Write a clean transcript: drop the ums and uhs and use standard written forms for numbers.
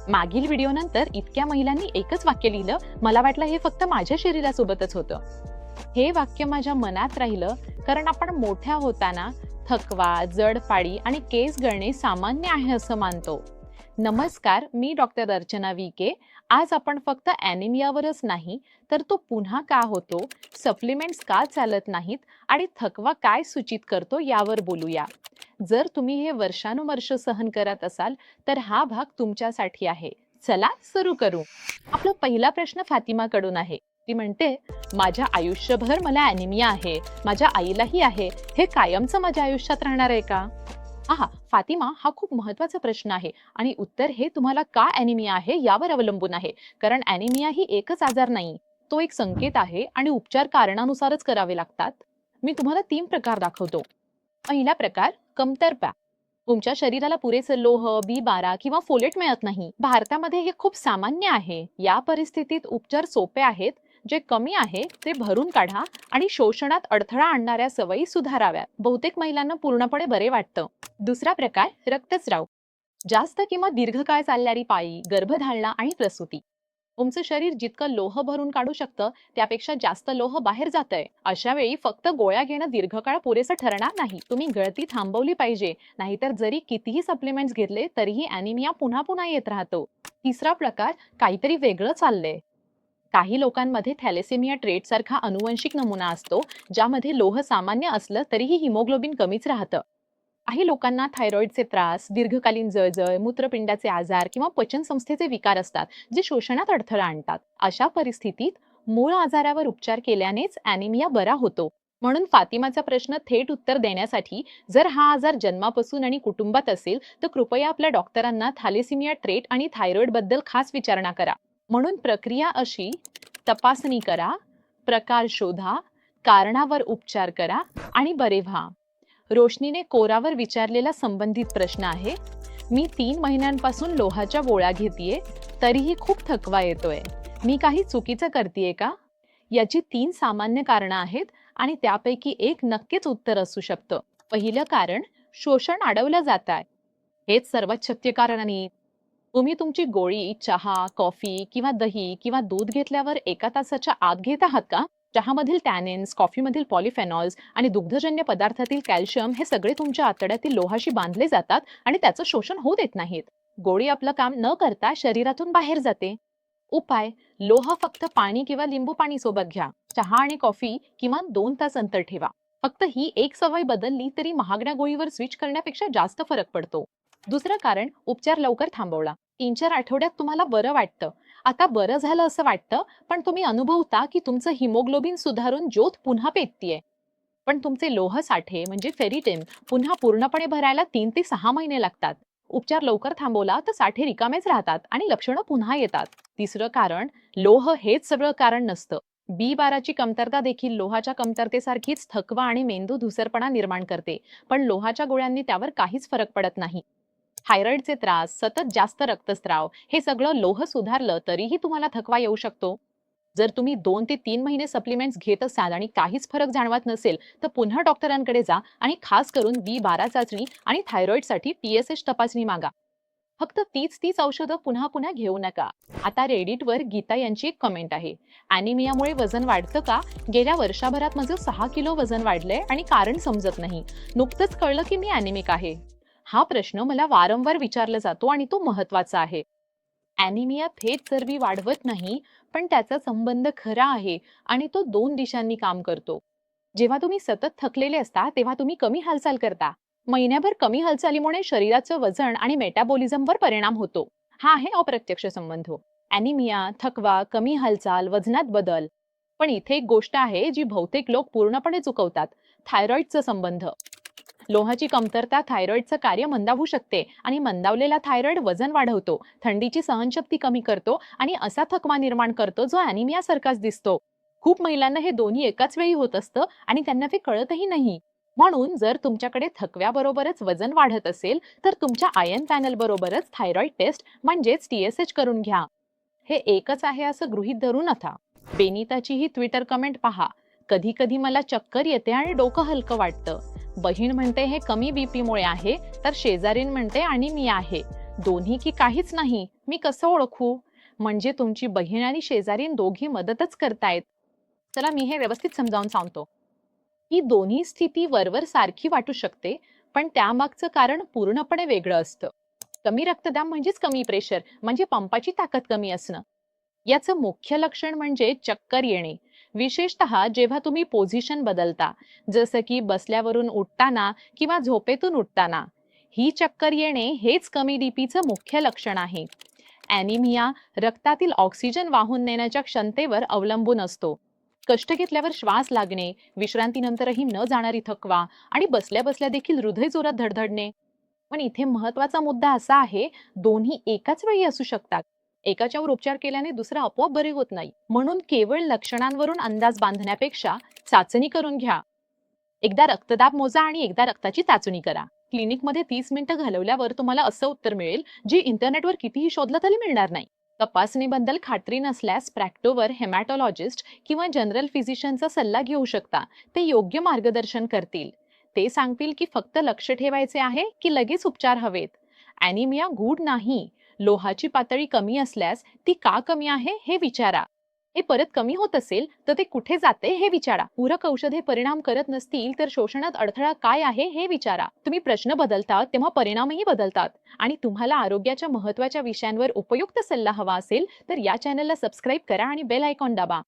मागील व्हिडिओनंतर इतक्या महिलांनी एकच वाक्य लिहिलं, मला वाटलं हे फक्त माझ्या शरीरासोबतच होतं. हे वाक्य माझ्या मनात राहिलं कारण आपण मोठ्या होताना थकवा, जडपाडी आणि केस गळणे सामान्य आहे असं मानतो. नमस्कार, मी डॉक्टर अर्चना विके. आज आपण फक्त ॲनिमियावरच नाही तर तो पुन्हा का होतो, सप्लिमेंट्स का चालत नाहीत आणि थकवा काय सूचित करतो यावर बोलूया. जर तुम्ही हे वर्षानुवर्ष सहन करत असाल तर हा भाग तुमच्यासाठी आहे. चला सुरू करू. आपला पहिला प्रश्न फातिमाकडून आहे. ती म्हणते, माझ्या आयुष्यभर मला ॲनिमिया आहे, माझ्या आईलाही आहे, हे कायमचं माझ्या आयुष्यात राहणार आहे का? फातिमा, हा खूप महत्वाचा प्रश्न आहे आणि उत्तर हे तुम्हाला का ॲनिमिया आहे यावर अवलंबून आहे. कारण ॲनिमिया ही एकच आजार नाही, तो एक संकेत आहे आणि उपचार कारणानुसारच करावे लागतात. मी तुम्हाला 3 प्रकार दाखवतो. पहिला प्रकार, कमतरता. तुमच्या शरीराला पुरेसं लोह, B12 किंवा फोलेट मिळत नाही. भारतामध्ये हे खूप सामान्य आहे. या परिस्थितीत उपचार सोपे आहेत. जे कमी आहे ते भरून काढा आणि शोषणात अडथळा आणणाऱ्या सवयी सुधाराव्यात. बहुतेक महिलांना पूर्णपणे बरे वाटतं. दुसरा प्रकार, रक्तस्राव. जास्त किंवा दीर्घकाळ चालणारी पाळी, गर्भधारणा आणि प्रसूती. तुमचं शरीर जितकं लोह भरून काढू शकतं त्यापेक्षा जास्त लोह बाहेर जातंय. अशा वेळी फक्त गोळ्या घेणं दीर्घकाळ पुरेसं ठरणार नाही. तुम्ही गळती थांबवली पाहिजे, नाहीतर जरी कितीही सप्लिमेंट्स घेतले तरीही ॲनिमिया पुन्हा पुन्हा येत राहतो. तिसरा प्रकार, काहीतरी वेगळं चाललंय. काही लोकांमध्ये थॅलेसेमिया ट्रेट सारखा अनुवंशिक नमुना असतो, ज्यामध्ये लोह सामान्य असलं तरीही हिमोग्लोबिन कमीच राहतं. काही लोकांना थायरॉइडचे त्रास, दीर्घकालीन जळजळ, मूत्रपिंडाचे आजार किंवा पचनसंस्थेचे विकार असतात, जे शोषणात अडथळा आणतात. अशा परिस्थितीत मूळ आजारावर उपचार केल्यानेच ॲनिमिया बरा होतो. म्हणून फातिमाचा प्रश्न थेट उत्तर देण्यासाठी, जर हा आजार जन्मापासून आणि कुटुंबात असेल तर कृपया आपल्या डॉक्टरांना थॅलेसेमिया ट्रेट आणि थायरॉइड बद्दल खास विचारणा करा. म्हणून प्रक्रिया अशी: तपासणी करा, प्रकार शोधा, कारणावर उपचार करा आणि बरे व्हा. रोशनीने कोरावर विचारलेला संबंधित प्रश्न आहे. मी 3 महिन्यांपासून लोहाच्या गोळ्या घेतेय, तरीही खूप थकवा येतोय. मी काही चुकीचं करतेय का? याची 3 सामान्य कारणं आहेत आणि त्यापैकी एक नक्कीच उत्तर असू शकतं. पहिलं कारण, शोषण अडवलं जात आहे. हेच सर्वात शक्य कारण नाही. तुम्ही तुमची गोळी चहा, कॉफी किंवा दही किंवा दूध घेतल्यावर 1 तासाच्या आत घेत आहात का? चहामधील टॅनिन्स, कॉफीमधील पॉलिफेनॉल्स आणि दुग्धजन्य पदार्थातील कॅल्शियम हे सगळे तुमच्या आतड्यातील लोहाशी बांधले जातात आणि त्याचं शोषण होऊ देत नाहीत. गोळी आपलं काम न करता शरीरातून बाहेर जाते. उपाय: लोह फक्त पाणी किंवा लिंबू पाणी सोबत घ्या. चहा आणि कॉफी किमान 2 तास अंतर ठेवा. फक्त ही एक सवय बदलली तरी महागड्या गोळीवर स्विच करण्यापेक्षा जास्त फरक पडतो. दुसरं कारण, उपचार लवकर थांबवला. 3-4 आठवड्यात तुम्हाला बरं वाटतं, आता बरं झालं असं वाटतं, पण तुम्ही अनुभवता की तुमचं हिमोग्लोबिन सुधारून ज्योत पुन्हा पेटतीये. पण तुमचे लोह साठे म्हणजे फेरिटिन पुन्हा पूर्णपणे भरायला 3 ते 6 महिने लागतात. उपचार लवकर थांबवला तर साठे रिकामेच राहतात आणि लक्षणं पुन्हा येतात. तिसरं कारण, लोह हेच सगळं कारण नसतं. B12 ची कमतरता देखील लोहाच्या कमतरतेसारखीच थकवा आणि मेंदू धुसरपणा निर्माण करते, पण लोहाच्या गोळ्यांनी त्यावर काहीच फरक पडत नाही. थायरॉइडचे त्रास, सतत जास्त रक्तस्राव, हे सगळं लोह सुधारलं तरीही तुम्हाला थकवा येऊ शकतो. जर तुम्ही 2 ते 3 महिने सप्लिमेंट्स घेत असाल आणि काहीच फरक जाणवत नसेल तर पुन्हा डॉक्टरांकडे जा आणि खास करून B12 चाचणी आणि थायरॉइडसाठी TSH तपासणी मागा. फक्त तीच औषधं पुन्हा पुन्हा घेऊ नका. आता रेडिटवर गीता यांची एक कमेंट आहे. ॲनिमियामुळे वजन वाढतं का? गेल्या वर्षभरात माझं 6 किलो वजन वाढलंय आणि कारण समजत नाही. नुकतंच कळलं की मी ॲनिमिक आहे. हा प्रश्न मला वारंवार विचारला जातो आणि तो महत्वाचा आहे. ॲनिमिया थेट चरबी वाढवत नाही, पण त्याचा संबंध खरा आहे आणि तो 2 दिशांनी काम करतो. जेव्हा तुम्ही सतत थकलेले असता तेव्हा तुम्ही कमी हालचाल करता. महिन्याभर कमी हालचालीमुळे शरीराचं वजन आणि मेटाबॉलिझमवर परिणाम होतो. हा आहे अप्रत्यक्ष संबंध. ॲनिमिया, थकवा, कमी हालचाल, वजनात बदल. पण इथे एक गोष्ट आहे जी बहुतेक लोक पूर्णपणे चुकवतात: थायरॉइडचा संबंध. लोहाची कमतरता थायरॉइडचं कार्य मंदावू शकते आणि मंदावलेला थायरॉइड वजन वाढवतो, थंडीची सहनशक्ती कमी करतो आणि असा थकवा निर्माण करतो जो ॲनिमिया सारखाच दिसतो. खूप महिलांना हे दोन्ही एकाच वेळी होत असतं आणि त्यांना ते कळतही नाही. म्हणून जर तुमच्याकडे थकव्याबरोबरच वजन वाढत असेल तर तुमच्या आयर्न पॅनल बरोबरच थायरॉइड टेस्ट म्हणजेच TSH करून घ्या. हे एकच आहे असं गृहीत धरू नका. बेनिताची ही ट्विटर कमेंट पहा. कधी कधी मला चक्कर येते आणि डोकं हलकं वाटतं. बहीण म्हणते हे कमी BP मुळे आहे, तर शेजारीण म्हणते ॲनिमिया आहे. दोन्ही की काहीच नाही, मी कसं ओळखू? म्हणजे तुमची बहीण आणि शेजारीण दोघी मदतच करतायत. चला मी हे व्यवस्थित समजावून सांगतो. ही दोन्ही स्थिती वरवर सारखी वाटू शकते, पण त्यामागचं कारण पूर्णपणे वेगळं असतं. कमी रक्तदाब म्हणजेच कमी प्रेशर, म्हणजे पंपाची ताकद कमी असणं. याचं मुख्य लक्षण म्हणजे चक्कर येणे. विशेषतः जेव्हा तुम्ही पोझिशन बदलता, जसं की बसल्यावरून उठताना किंवा झोपेतून उठताना. ही चक्कर येणे हेच कमी बीपीचं मुख्य लक्षण आहे. ॲनिमिया रक्तातील ऑक्सिजन वाहून नेण्याच्या क्षमतेवर अवलंबून असतो. कष्ट घेतल्यावर श्वास लागणे, विश्रांतीनंतरही न जाणारी थकवा आणि बसल्या बसल्या देखील हृदय जोरात धडधडणे. पण इथे महत्वाचा मुद्दा असा आहे, दोन्ही एकाच वेळी असू शकतात. एकाच्यावर उपचार केल्याने दुसरा आपोआप बरे होत नाही. म्हणून केवळ लक्षणांवरून अंदाज बांधण्यापेक्षा चाचणी करून घ्या. एकदा रक्तदाब मोजा आणि एकदा रक्ताची चाचणी करा. क्लिनिकमध्ये 30 मिनिटं घालवल्यावर तुम्हाला असं उत्तर मिळेल, जे इंटरनेटवर कितीही शोधलं तरी मिळणार नाही. तपासणीबद्दल खात्री नसल्यास प्रॅक्टोवर हेमॅटॉलॉजिस्ट किंवा जनरल फिजिशियनचा सल्ला घेऊ शकता. ते योग्य मार्गदर्शन करतील. ते सांगतील की फक्त लक्ष ठेवायचे आहे की लगेच उपचार हवेत. ॲनिमिया गूढ नाही. लोहाची पातळी कमी असल्यास ती का कमी आहे हे विचारा. हे परत कमी होत असेल तर ते कुठे जाते हे विचारा. पूरक औषधे परिणाम करत नसतील तर शोषणात अडथळा काय आहे हे विचारा. तुम्ही प्रश्न बदलतात तेव्हा परिणामही बदलतात. आणि तुम्हाला आरोग्याच्या महत्त्वाच्या विषयांवर उपयुक्त सल्ला हवा असेल तर या चॅनलला सबस्क्राईब करा आणि बेल आयकॉन दाबा.